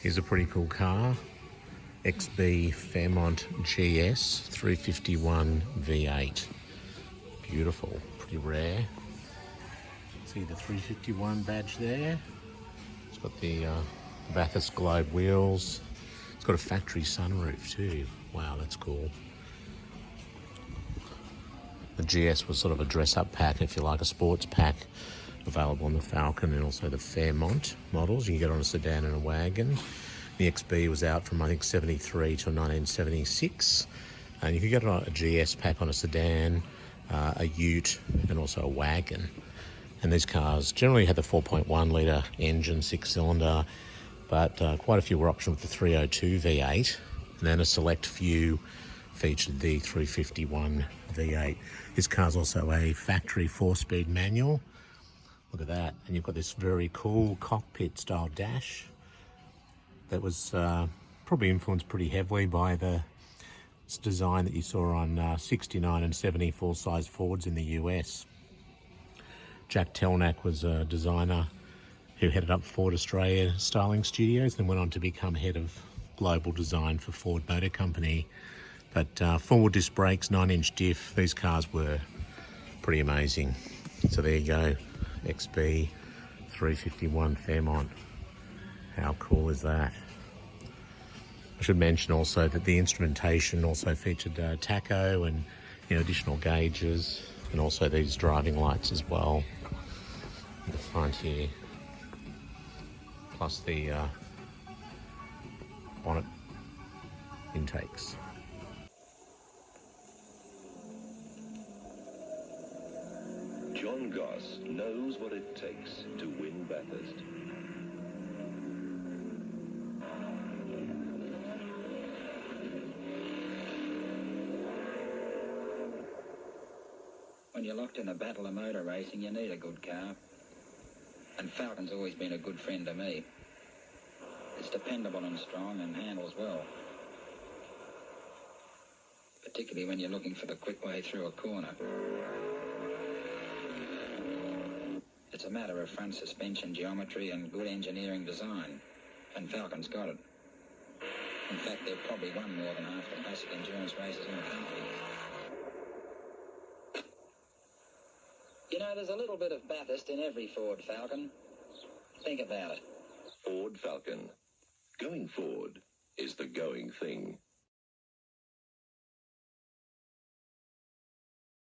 Here's a pretty cool car. XB Fairmont GS 351 V8. Beautiful, pretty rare. See the 351 badge there. It's got the Bathurst Globe wheels. It's got a factory sunroof too. Wow, that's cool. The GS was sort of a dress-up pack, if you like, a sports pack, available on the Falcon and also the Fairmont models. You can get on a sedan and a wagon. The XB was out from, I think, 73 till 1976. And you could get on a GS pack on a sedan, a ute, and also a wagon. And these cars generally had the 4.1 litre engine, 6-cylinder, but quite a few were optioned with the 302 V8, and then a select few featured the 351 V8. This car's also a factory 4-speed manual. Look at that. And you've got this very cool cockpit style dash that was probably influenced pretty heavily by the design that you saw on 69 and 70 full-size Fords in the US. Jack Telnack was a designer who headed up Ford Australia Styling Studios and went on to become head of global design for Ford Motor Company. But 4 disc brakes, 9-inch diff, these cars were pretty amazing. So there you go, XB 351 Fairmont. How cool is that? I should mention also that the instrumentation also featured tacho and additional gauges, and also these driving lights as well in the front here, plus the bonnet intakes. John Goss knows what it takes to win Bathurst. When you're locked in a battle of motor racing, you need a good car. And Falcon's always been a good friend to me. It's dependable and strong and handles well. Particularly when you're looking for the quick way through a corner. It's a matter of front suspension geometry and good engineering design, and Falcon's got it. In fact, they've probably won more than half the classic endurance races in the country. You know, there's a little bit of Bathurst in every Ford Falcon. Think about it. Ford Falcon. Going forward is the going thing.